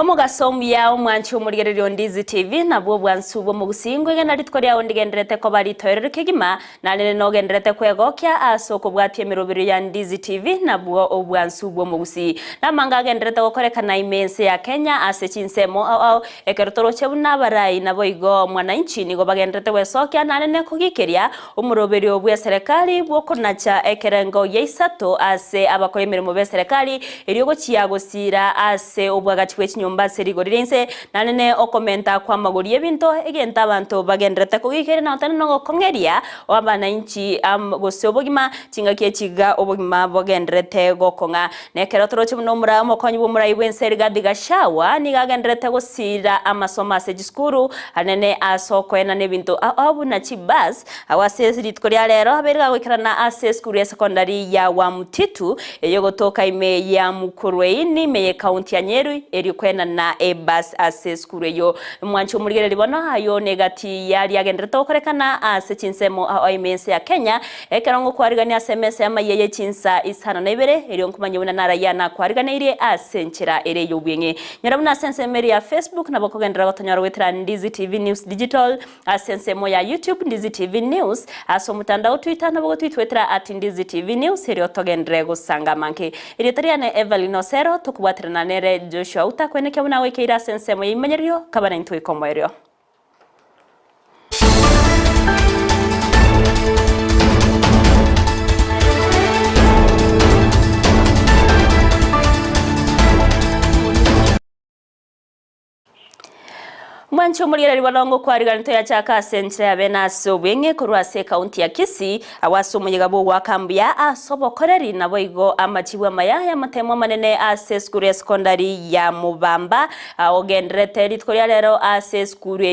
Omugasomya omwanchi omurigererio Ndizi TV nabwo bwansubo mu Gusii ngwegena ritkoria ondigenderete ko bari toerere kegima nalene no genderete kwegokya asoko bwati emirobiro ya Ndizi TV nabwo obwansubo mu Gusii namanga genderete gokorekana imense ya Kenya ase Chinsa ekerotoro chebuna barai nabo igo mwananchi nigo bagenderete wesokya nalene kugikeria omurobiro bwa serikali bwokonacha ekerengo yeisato ase abakore mirimo be serikali eriogo chiagosira ase obwagachwe nyumba serigorirense nanene okomenta kwa magori ebinto egenta abantu bagendrete kugikere na otane no kongeria wabana inchi gosobogima chingakie chiga obogima bogendrete gokonga nekero toroche no mura mokonyi bomura ibwense gadiga shawa ni gagendrete gosira amasoma se jiskuru anene asoko ena nebinto abu na chibas awase ritkoria lero aberga gwikarana ase skuru ya secondary ya wa Mutitu eyogotoka ime ya Mukurweini me county ya Nyeru eri na ebas ase skuru yo mwancho murigere libono hayo negati yali agendrete okorekana ase Chinsa imense ya Kenya ekerongo kwarigania SMS ya Amayia Chinsa Isano na Ibere eri onkumanya buna narayana kwariganire ase nchira ere yobwenge nyarabuna sense meri ya Facebook na bokogendra gotonyaro wetra Ndizi TV News Digital asense mo ya YouTube Ndizi TV News aso mutandao Twitter na bogo tweetwetra @Ndizi TV News eri otogendre gusanga manke eri tariane Everlyne Osero tukubwatrana nere Joshua Auta kweneke una wekeira sense mo imenyerio kabana intwe komoerio Mwancho murigere libalongo kwariganito ya chaka sense ya benaso bwenge kurwase county ya Kisii awaso muyigabo wakambya asobokoreri nabo igo amachibwa maya matemo manene ase skuru ya secondary ya Mubamba ogendrete ritkoria lero ase skuru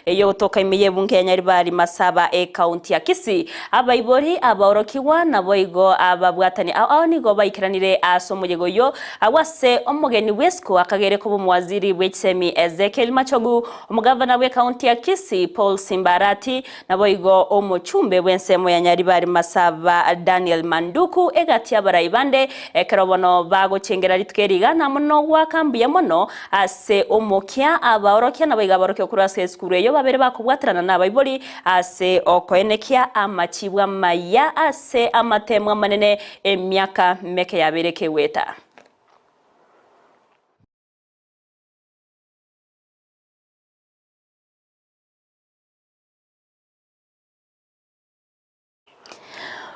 eyo toka imiye bunkenya ribari masaba county ya Kisii abaibori abaorokiwa nabo igo ababwatani nigo bayikiranire aso muyigo yo awase omugeni wesko akagere ko bumwaziri w'Echemi Ezekiel Machogu umugavana we county ya Kisii Paul Simbarati nabo igo omuchumbe wensemo ya Nyaribari Masaba Daniel Manduku egati abarayibande ekerobono bago chengera ritkeriga na muno wakambiye mono ase omokya abaorokya nabo igabarokyo kurase skuru yo babere bakubwatrana nabayiboli ase okoenekya amachibwa maya ase amatemwa manene emyaka meke yabereke weta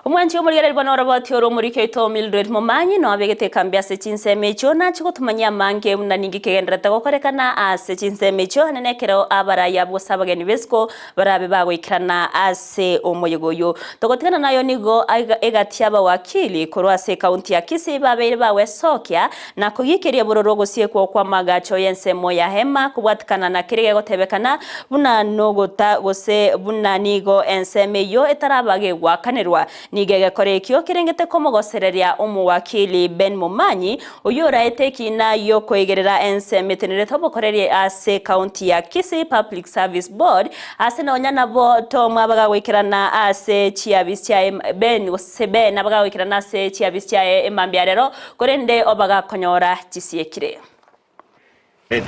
Umwanchi omurigere libona orabati oro muri keito Mildred Momanyi no abegete kambya se Chinsa mecho na chiko tumanya mange munaningi kegendrete gokorekana ase Chinsa mecho hanenekero abaraya bosabageni besko barabe bagwikirana ase omoyogoyo togotekana nayo nigo egati abawakili korwase county ya Kisii babere bawe sokya na kugikeria bororogo sie kwa magacho yensemo ya hema kubwatikana na kirege gotebekana buna nogota gose buna nigo enseme yo etarabage wakanerwa nigege korekyo kirengete komogosereria omuwakili Ben Momanyi uyura eteki na yo kwegerera ensemetenere tobokoreri ase county ya Kisii Public Service Board ase nonyana bo to mwabaga wikirana ase chiabisya Ben sebe nabaga wikirana ase chiabisya emambiarero korende obaga konyora chisiekire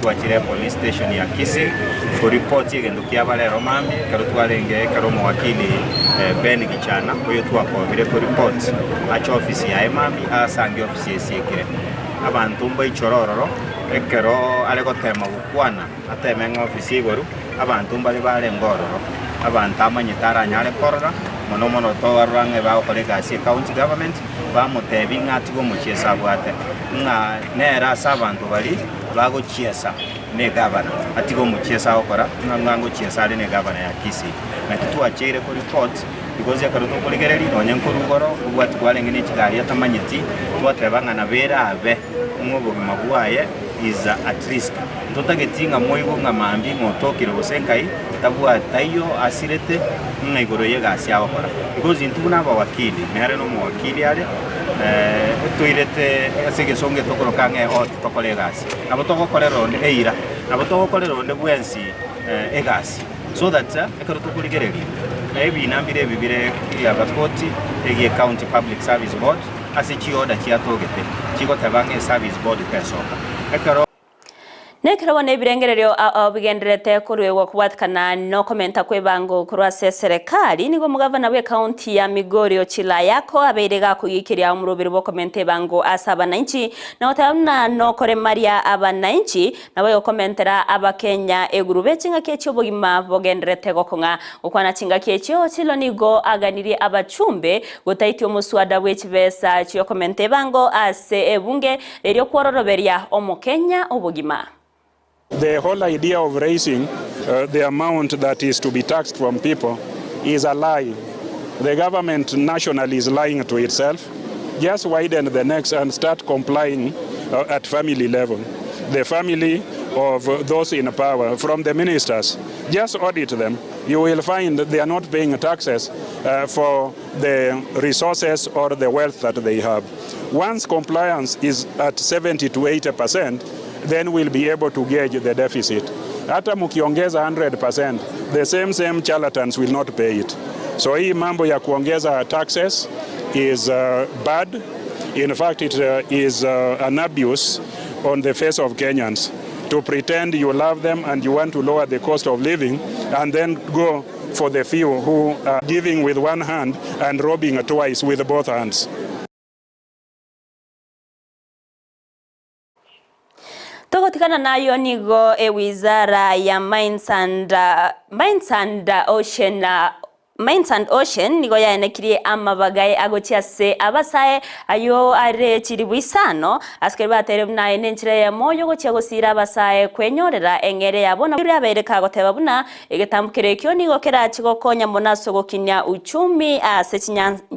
Tuachire police station ya Kisii kuripoti egendukia balero mami karo twarenge karo mwakili Ben Gichana oyo twakobire kuripoti acho ofisi ya mami asange ofisi esikire abantu mba ichorororo ekero aleko tema gukwana atemenga ofisi igoru abantu mbali bale ngororo abantu amanyitara nyale korora mono to warange ba okorega si county government ba mutebinga atigo muchesa bwate nga nera sabantu bali bago chiesa ne gavana atigo muchesa okora ngango chiesa ne gavana ya Kisii na kitu achire ko report because yakaruto kuligereri onyankurugoro ubwati kwalengene chigari atamanyiti twatebanga na bera abe ngobo mabuaye is at risk totagetinga moigo ngamambi ngotokire bosenkai tabua tayo asirete ngaigoro yega sia okora because intuna abawakili mere no mwakili ale tuirete asige songe tokoro kange tokolegasi nabo tokokorero eira nabo tokokorero nde bwensi egasi so that ekaruto kuligereri ebi nambire bibire ya bakoti ege county public service board ase chioda chiatogete chiko tabange service board pesoka ekaro Nekero ne birengererio bigenderete kurwego kubatkana no komenta kwebango kurwase serikali nigo mugavana we county ya Migori Ochila yako abeirega kuyikiria umurubiri bo komente bango asaba nanchi na otamna no kore Maria abananchi na we komentera abakenya egurube chinga kecho bogima bogenderete gokonga ukwana chinga kecho chilo nigo aganiri abachumbe gotaiti omuswada wechibesa chiyo komente bango ase ebunge rero kwororoberia omukenya obogima. The whole idea of raising the amount that is to be taxed from people is a lie. The government nationally is lying to itself. Just widen the necks and start complying at family level. The family of those in power, from the ministers, just audit them. You will find they are not paying taxes for the resources or the wealth that they have. Once compliance is at 70 to 80%, then we'll be able to gauge the deficit. Hata mukiongeza 100%, the same charlatans will not pay it. So hii mambo ya kuongeza taxes is bad. In fact, it is an abuse on the face of Kenyans to pretend you love them and you want to lower the cost of living and then go for the few who are giving with one hand and robbing twice with both hands. Togotikana nayo nigo wizara ya Mines and Ocean nigo yaenekirie amabagaye agochiase abasae ayo are chiribu Isano askeri batere buna enenchire ya moyo gochia gosira abasae kwenyorera engere yabona biri abereka goteba buna egetambukire kyo nigo kera chigokonya monaso gokinya uchumi ase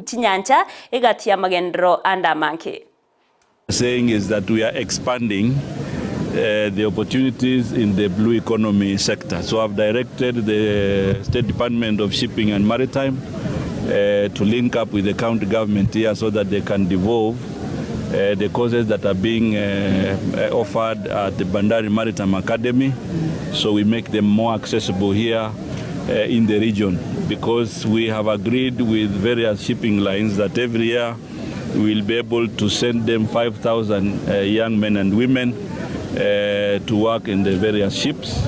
chinyancha egati ya magendro andamanke. Saying is that we are expanding the opportunities in the blue economy sector. So I've directed the State Department of Shipping and Maritime to link up with the county government here so that they can devolve the courses that are being offered at the Bandari Maritime Academy, so we make them more accessible here in the region, because we have agreed with various shipping lines that every year we'll be able to send them 5,000 young men and women to work in the various ships,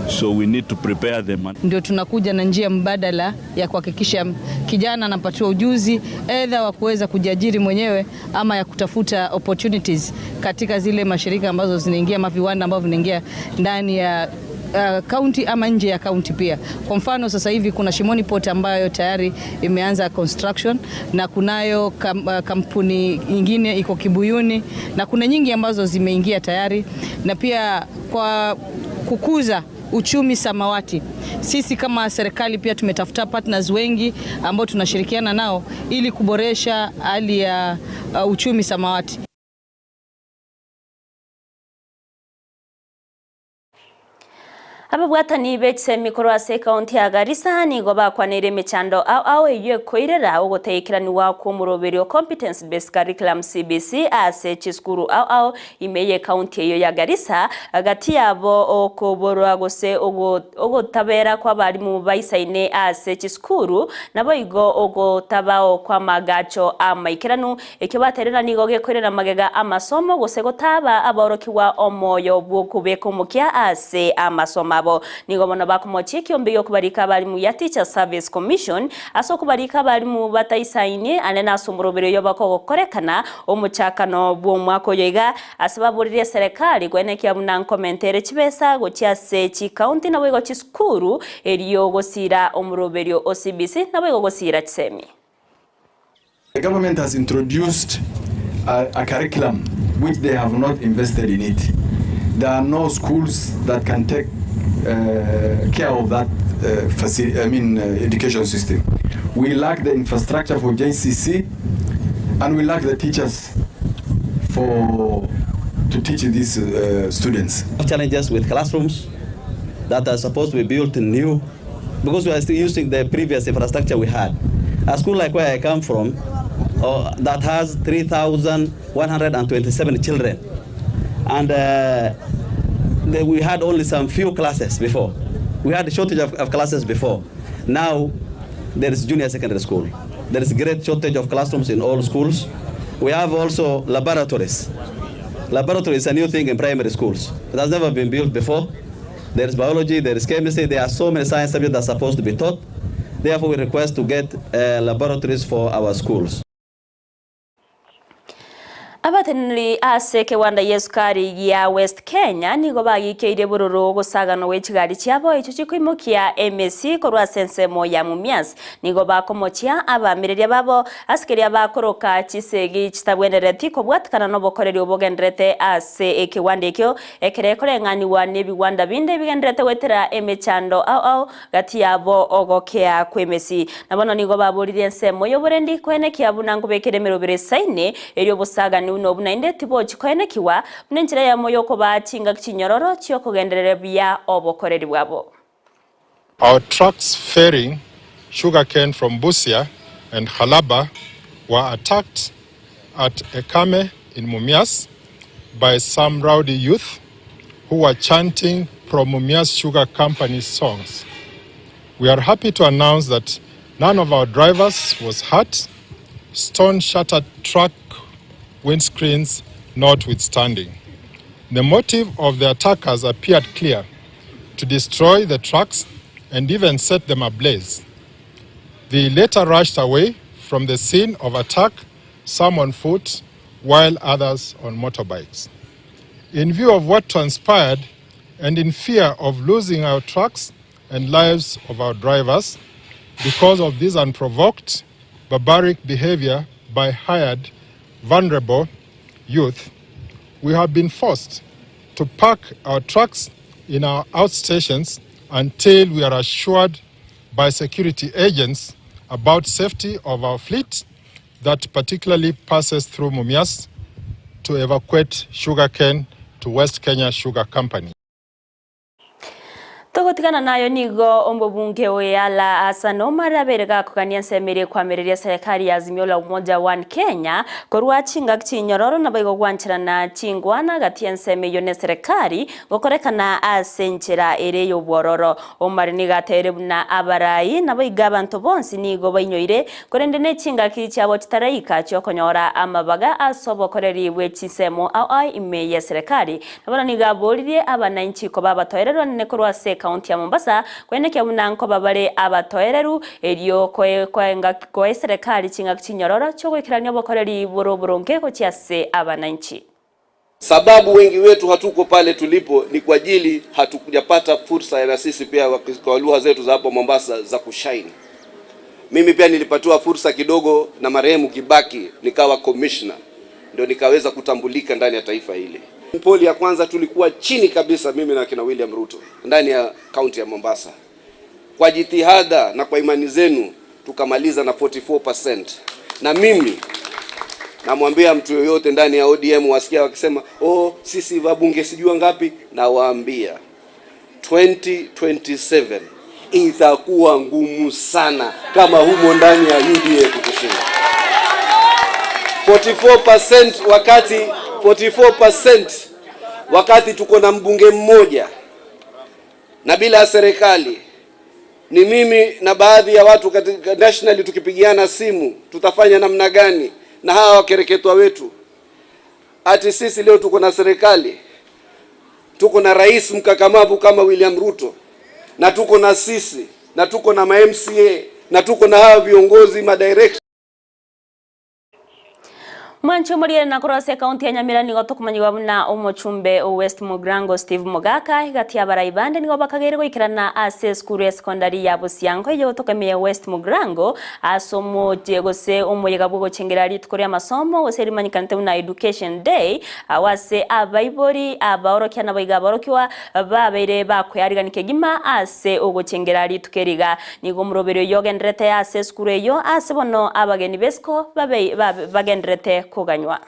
so we need to prepare them. Ndio tunakuja na njia mbadala ya kuhakikisha kijana anapatiwa ujuzi either wa kuweza kujiajiri mwenyewe ama ya kutafuta opportunities katika zile mashirika ambazo zinaingia ama viwanda ambavyo vinaingia ndani ya county ama nje ya county pia. Kwa mfano sasa hivi kuna Shimoni Port ambayo tayari imeanza construction, na kunayo kampuni nyingine iko Kibuyuni, na kuna nyingi ambazo zimeingia tayari, na pia kwa kukuza uchumi samawati. Sisi kama serikali pia tumetafuta partners wengi ambao tunashirikiana nao ili kuboresha hali ya uchumi samawati. Ababwatani betse mikoro ase county ya Garissa nigo bakwanire mechando au eyo koirera ogoteikirani wa kumurobero competence based curriculum CBC ase chiskuru au imeye county eyo ya Garissa agati yabo okoborwa gose ogotabera kwa barimu baisaine ase chiskuru nabo igo ogotabao kwa magacho amaikiranu ekibaterera nigo gekorera magega amasomo gose gotaba aborokiwa omoyo bwokubeka mukia ase amasomo abo nigo bona bakumochi kiombe kubarika balimu ya Teacher Service Commission aso kubarika balimu bataisaine anena asumurobero yo bakokorekana omuchakano bw'omwako yoiga asababurire serikali gwenekia buna komentere chibesa gochiase chi county na wego chiskuru eriyo gosira omurobero OCBC na wego gosira chisemi. The government has introduced a curriculum which they have not invested in it. There are no schools that can take care of that education system. We lack the infrastructure for JCC, and we lack the teachers to teach these students. Challenges with classrooms that are supposed to be built new, because we are still using the previous infrastructure we had. A school like where I come from, that has 3,127 children, and we had only some few classes before. We had a shortage of classes before. Now there is junior secondary school. There is great shortage of classrooms in all schools. We have also laboratories. Laboratory is a new thing in primary schools. It has never been built before. There is biology, there is chemistry, there are so many science subjects that are supposed to be taught. Therefore, we request to get laboratories for our schools. Abatenri ase kiwanda yesukari ya West Kenya nigo bagikeire bururu gusagano w'ekigari cyabo icyo kikuimukia MSC korwa sensemo ya Mumias nigo bakomokia abamireria babo asikeria bakoroka kisegi kitabwenereti kobwatikana no bokoreri obogendrete ase ekiwanda ekyo ekerekoreng'aniwa n'ebiwanda binde bigendrete wetera emechando au gati yabo ogokea kwemesi nabono nigo baburirie ensemo y'oburendi kwenekia bunango bekeremero biresaine eryo busagani no bunainde tibo chikoenekiwa munenjira ya moyo ko bachinga kinyororo cyo kugenderera bya obokoreri bwabo. Our trucks ferrying sugarcane from Busia and Halaba were attacked at Ekame in Mumias by some rowdy youth who were chanting pro-Mumias Sugar Company songs. We are happy to announce that none of our drivers was hurt, stone-shattered truck windscreens notwithstanding. The motive of the attackers appeared clear: to destroy the trucks and even set them ablaze. They later rushed away from the scene of attack, some on foot, while others on motorbikes. In view of what transpired, and in fear of losing our trucks and lives of our drivers because of this unprovoked, barbaric behavior by hired, vulnerable youth, we have been forced to park our trucks in our outstations until we are assured by security agents about safety of our fleet that particularly passes through Mumias to evacuate sugarcane to West Kenya Sugar Company. Togotikana nayo nigo ombobunge oyala Isano maraberega kugania nsemere kwamereria serikali ya Azimio la Umoja One Kenya korwa chinga kinyororo na baigo gwanchirana chingwana gati nseme yone serikali gokorekana asenchera ere yobororo omarini gatere buna abarai na baiga abantu bonsi nigo bainyoire korende ne chinga kichabo kitaraika cyokonyora amabaga asobokoreri bwechisemo au ime ya serikali nabona nigabolirie abananchi ko babatoerero ne korwa County ya Mombasa kwenekya munanko babale abatoereru elio kwa serikali chinga kinyororo cyo gwikirania bokoreri buroburonke ko cyase abananchi. Sababu wengi wetu hatuko pale tulipo ni kwa ajili hatukujapata fursa na sisi pia kwa lugha zetu za hapo Mombasa za kushine. Mimi pia nilipatiwa fursa kidogo na marehemu Kibaki, nikawa commissioner, ndio nikaweza kutambulika ndani ya taifa hili. Poli ya kwanza tulikuwa chini kabisa, mimi na kina William Ruto ndani ya kaunti ya Mombasa. Kwa jitihada na kwa imani zenu tukamaliza na 44%. Na mimi namwambia mtu yoyote ndani ya ODM wasikia wakisema sisi wabunge sijua ngapi, na waambia 2027 itakuwa ngumu sana kama humo ndani ya UDA kutushinda. 44% wakati tuko na mbunge mmoja na bila serikali. Ni mimi na baadhi ya watu katika nationally tukipigiana simu tutafanya namna gani na hawa wakereketwa wetu. Ati sisi leo tuko na serikali, tuko na rais mkakamavu kama William Ruto, na tuko na sisi, na tuko na MCA, na tuko na hawa viongozi madirector. Mwancho muriye na kurase kaunti ya Nyamira nigo tokumanyiwa buna omochumbe West Mugrango Steve Mogaka gati abaraibande nigo bakagere gwikirana ase skuru ya secondary ya Busiango yo tokemeye West Mugrango asomo jegose omoyega bwo chengerari tukori amasomo oseri manyikante na education day awase abaibori abaorokia na baiga barokiwa babere bakwariganike gima ase ogochengerari tukeriga nigo murobero yogendrete ase skuru yo ase bono abageni besko bagendrete kuganywa.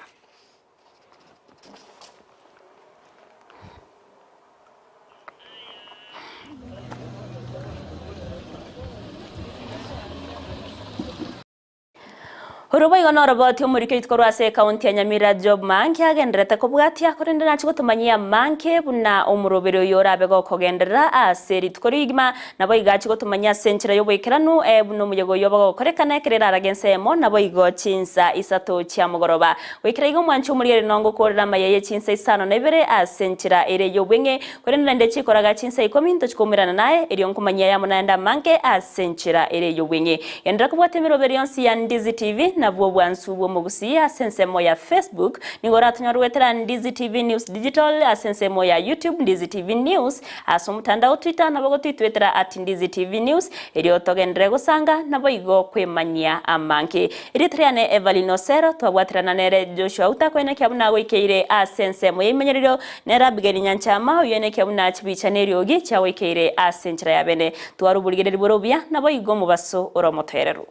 Horoba igana roboti umurike itkorwa ase county ya Nyamira job manke agenderete kubwatia kurindira nacho gutumanyia manke buna umurobero yorabe gokogendera ase ritkorigima nabo igachi gutumanyia senchira yobwekiranu buno muyego yobo korekana kerera aragensemo nabo igo Chinsa isato chia mugoroba wekira igo mwanchu umurire nongo korera mayaye Chinsa Isano na Ibere asenchira ere yobwenge kurindira ndeci koraga Chinsa ikominto chikumirana naye eri onkumanyia ya munaenda manke asenchira ere yobwenge yendra kubwate mirobero yonsi ya Ndizi TV na bwansu bwo Gusii asensemo ya Facebook ningora tunyaruwetera Ndizi TV News Digital asensemo ya YouTube Ndizi TV News asumutandao Twitter nabo gotwitwetera @Ndizi TV News eri togendere gusanga nabo igo kwemanyia amanke eri triane Everlyne Osero twabwatirana nere Joshua Auta kwene kyabuna goikeire asensemo yimenyerero nera bigeni nyanchama uyene kyabuna chibicha neriogi chawekeire asenchira yabene twaruburigere borobia nabo igo mubaso oromoterero